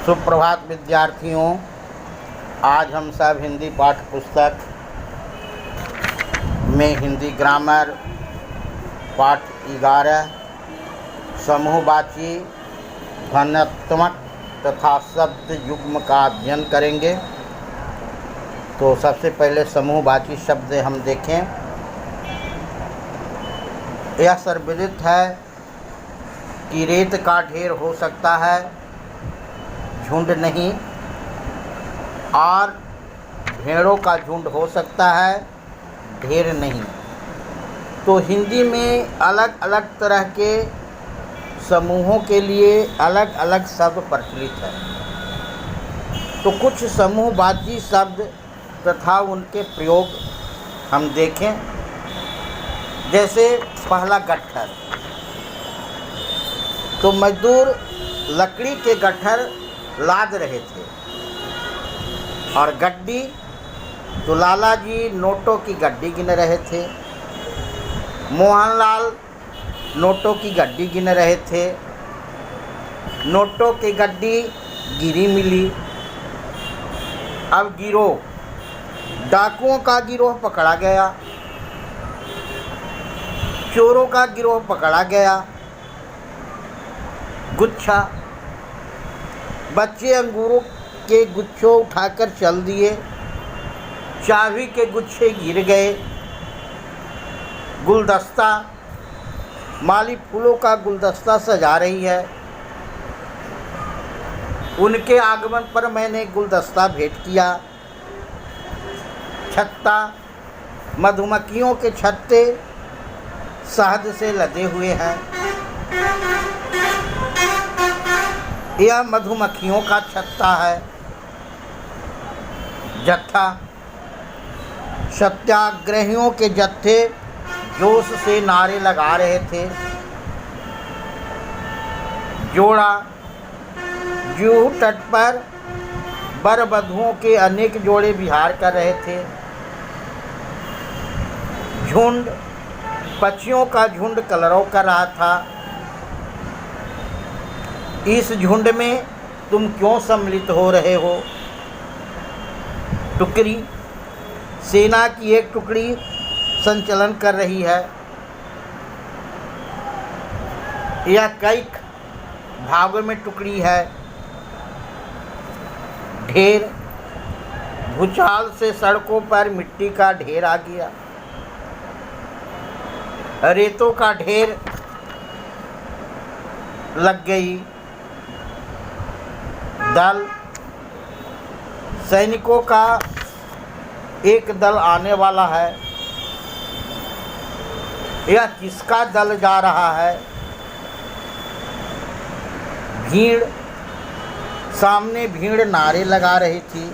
सुप्रभात विद्यार्थियों। आज हम सब हिंदी पाठ्य पुस्तक में हिंदी ग्रामर पाठ 11 समूहवाची ध्वन्यात्मक तथा शब्द युग्म का अध्ययन करेंगे। तो सबसे पहले समूहवाची शब्द हम देखें। यह सर्वविदित है कि रेत का ढेर हो सकता है, झुंड नहीं, और भेड़ों का झुंड हो सकता है, ढेर नहीं। तो हिंदी में अलग अलग तरह के समूहों के लिए अलग अलग शब्द प्रचलित है। तो कुछ समूहवाची शब्द तथा उनके प्रयोग हम देखें। जैसे पहला गट्ठर। तो मजदूर लकड़ी के गट्ठर लाद रहे थे, और गड्डी तो लाला जी नोटों की गड्डी गिन रहे थे। मोहनलाल नोटों की गड्डी गिन रहे थे। नोटों की गड्डी गिरी मिली। अब गिरोह, डाकुओं का गिरोह पकड़ा गया, चोरों का गिरोह पकड़ा गया। गुच्छा, बच्चे अंगूरों के गुच्छों उठाकर चल दिए, चाबी के गुच्छे गिर गए। गुलदस्ता, माली फूलों का गुलदस्ता सजा रही है, उनके आगमन पर मैंने गुलदस्ता भेंट किया। छत्ता, मधुमक्खियों के छत्ते शहद से लदे हुए हैं, यह मधुमक्खियों का छत्ता है। जत्था, सत्याग्रहियों के जत्थे जोश से नारे लगा रहे थे। जोड़ा, जूहू तट पर वर वधुओं के अनेक जोड़े विहार कर रहे थे। झुंड, पक्षियों का झुंड कलरव कर रहा था। इस झुंड में तुम क्यों सम्मिलित हो रहे हो? टुकड़ी, सेना की एक टुकड़ी संचलन कर रही है। यह कई भागों में टुकड़ी है। ढेर, भूचाल से सड़कों पर मिट्टी का ढेर आ गया, रेतों का ढेर लग गई। दल, सैनिकों का एक दल आने वाला है। यह किसका दल जा रहा है? भीड़, सामने भीड़ नारे लगा रही थी।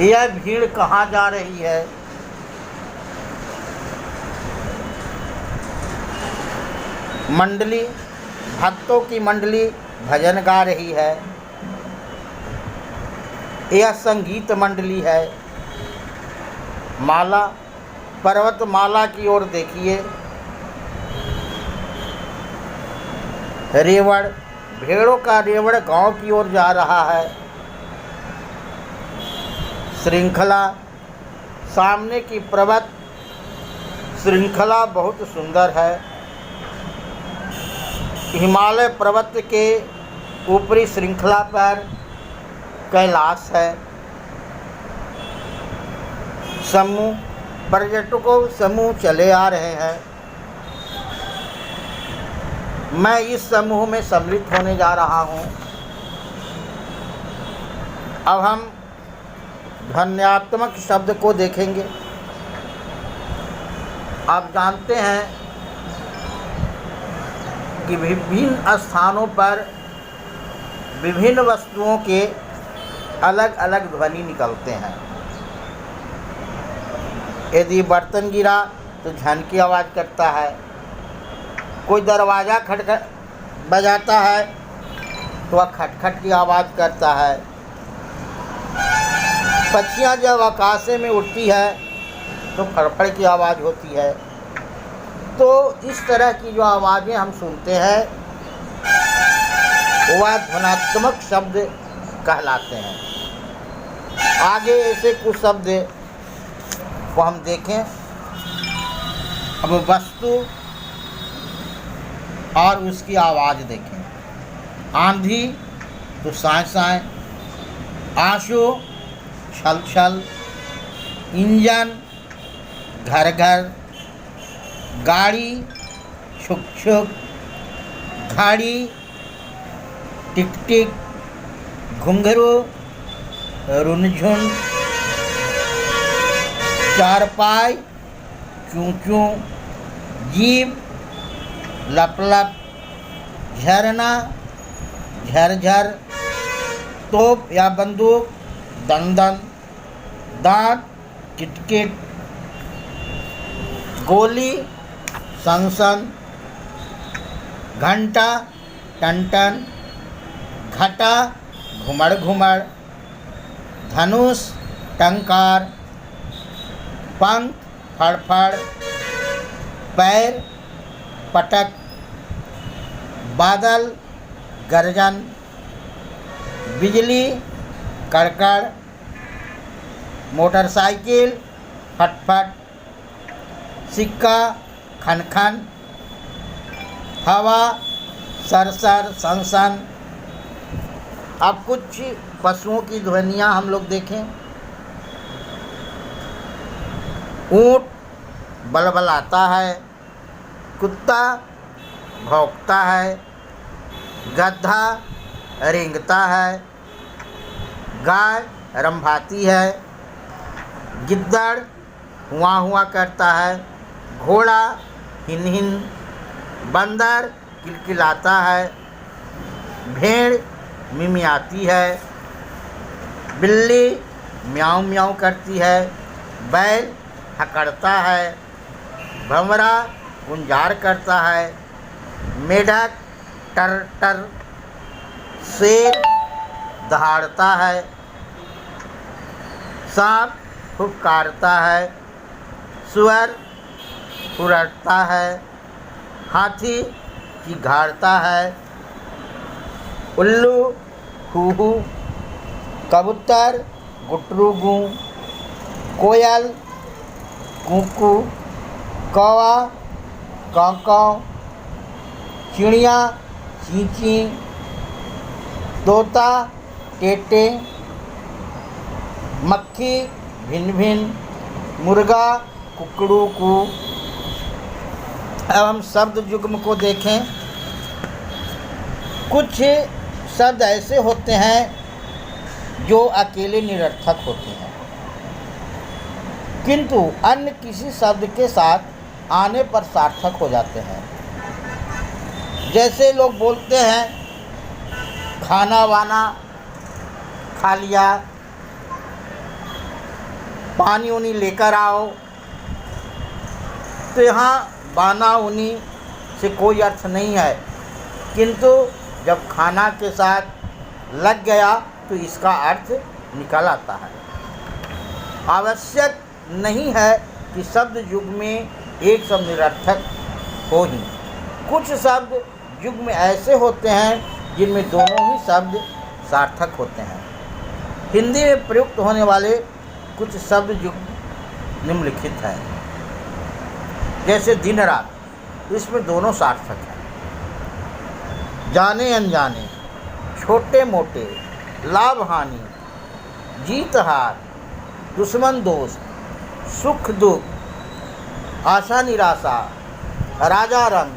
यह भीड़ कहाँ जा रही है? मंडली, भक्तों की मंडली भजन गा रही है। यह संगीत मंडली है। माला, पर्वतमाला की ओर देखिए। रेवड़, भेड़ों का रेवड़ गांव की ओर जा रहा है। श्रृंखला, सामने की पर्वत श्रृंखला बहुत सुंदर है। हिमालय पर्वत के ऊपरी श्रृंखला पर कैलाश है। समूह, पर्यटकों समूह चले आ रहे हैं। मैं इस समूह में सम्मिलित होने जा रहा हूँ। अब हम ध्वन्यात्मक शब्द को देखेंगे। आप जानते हैं कि विभिन्न स्थानों पर विभिन्न वस्तुओं के अलग अलग ध्वनि निकलते हैं। यदि बर्तन गिरा तो झन की आवाज़ करता है। कोई दरवाज़ा खटखट बजाता है तो वह खटखट की आवाज़ करता है। पक्षियाँ जब आकाश में उड़ती है तो फड़फड़ की आवाज़ होती है। तो इस तरह की जो आवाज़ें हम सुनते हैं वह ध्वन्यात्मक शब्द कहलाते हैं। आगे ऐसे कुछ शब्द को हम देखें। अब वस्तु और उसकी आवाज़ देखें। आंधी तो साए साए, आंसू छल छल, इंजन घर घर, गाड़ी छुक छुक, घड़ी टिक टिक, घुंघरू रुनझुन, चारपाई चूं चूं, जीभ लप लप, झरना झरझर, तोप या बंदूक दन दन, दांत किटकिट, गोली सन सन, घंटा टन टन, घटा घुमड़ घुमड़, धनुष टंकार, पंख फड़फड़, पैर पटक, बादल गर्जन, बिजली कड़कड़, मोटरसाइकिल फटफट, सिक्का खन खन, हवा सरसर सनसन। अब कुछ पशुओं की ध्वनियाँ हम लोग देखें। ऊँट बलबलाता है, कुत्ता भौंकता है, गधा रेंगता है, गाय रंभाती है, गिद्दड़ हुआ हुआ करता है, घोड़ा हिन हिन, बंदर किलकिलाता है, भेड़ मिमियाती है, बिल्ली म्याऊं म्याऊं करती है, बैल हकड़ता है, भंवरा गुंजार करता है, मेढक टर टर, शेर दहाड़ता है, सांप फुफकारता है, सुअर फुरटता है, हाथी चिघाड़ता है, उल्लू हू हू, कबूतर गुटरू गू, कोयल कूकू, कौवा काँव काँव, चिड़िया ची ची, तोता टेटे, मक्खी भिन भिन, मुर्गा कुकड़ू कू। अब हम शब्द युग्म को देखें। कुछ शब्द ऐसे होते हैं जो अकेले निरर्थक होते हैं, किंतु अन्य किसी शब्द के साथ आने पर सार्थक हो जाते हैं। जैसे लोग बोलते हैं खाना वाना खा लिया, पानी उनी लेकर आओ, तो यहाँ बाना उनी से कोई अर्थ नहीं है, किंतु जब खाना के साथ लग गया तो इसका अर्थ निकल आता है। आवश्यक नहीं है कि शब्द युग्म में एक शब्द निरर्थक हो ही। कुछ शब्द युग्म ऐसे होते हैं जिनमें दोनों ही शब्द सार्थक होते हैं। हिंदी में प्रयुक्त होने वाले कुछ शब्द युग्म निम्नलिखित हैं। जैसे दिन रात, इसमें दोनों सार्थक हैं। जाने अनजाने, छोटे मोटे, लाभ हानि, जीत हार, दुश्मन दोस्त, सुख दुख, आशा निराशा, राजा रंग,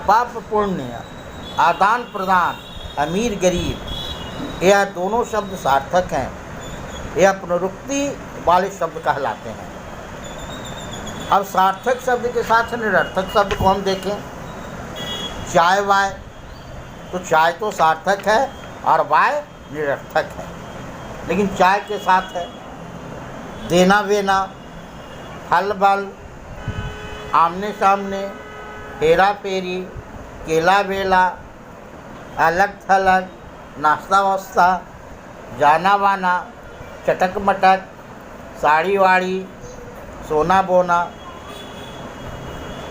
पाप पुण्य, आदान प्रदान, अमीर गरीब, यह दोनों शब्द सार्थक हैं। यह पुनरुक्ति वाले शब्द कहलाते हैं। अब सार्थक शब्द के साथ निरर्थक शब्द को हम देखें। चाय वाय, तो चाय तो सार्थक है और वाय निरर्थक है, लेकिन चाय के साथ है। देना वेना, फल बल, आमने सामने, हेरा फेरी, केला बेला, अलग थलग, नाश्ता वास्ता, जाना वाना, चटक मटक, साड़ी वाड़ी, सोना बोना।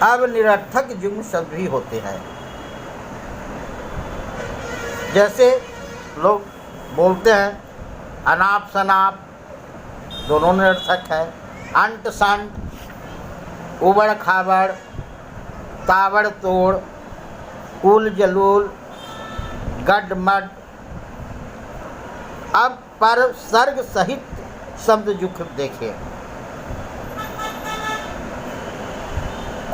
अब निरर्थक युग्म शब्द भी होते हैं। जैसे लोग बोलते हैं अनाप शनाप, दोनों निरर्थक है। अंट संट, उबड़ खाबड़, ताबड़ तोड़, उल जलूल, गड्ढमड। अब पर सर्ग सहित शब्द युक्त देखिए।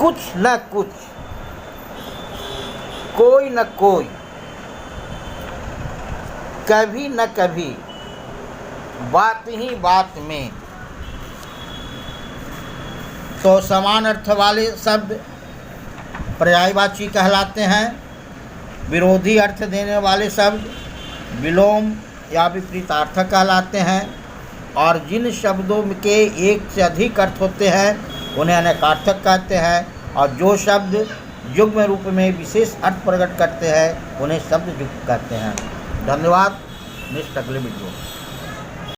कुछ न कुछ, कोई न कोई, कभी न कभी, बात ही बात में। तो समान अर्थ वाले शब्द पर्यायवाची कहलाते हैं। विरोधी अर्थ देने वाले शब्द विलोम या विपरीतार्थक कहलाते हैं। और जिन शब्दों के एक से अधिक अर्थ होते हैं उन्हें अनेकार्थक कहते हैं। और जो शब्द युग्म रूप में विशेष अर्थ प्रकट करते हैं उन्हें शब्द युक्त कहते हैं। धन्यवाद। नेक्स्ट अगले वीडियो।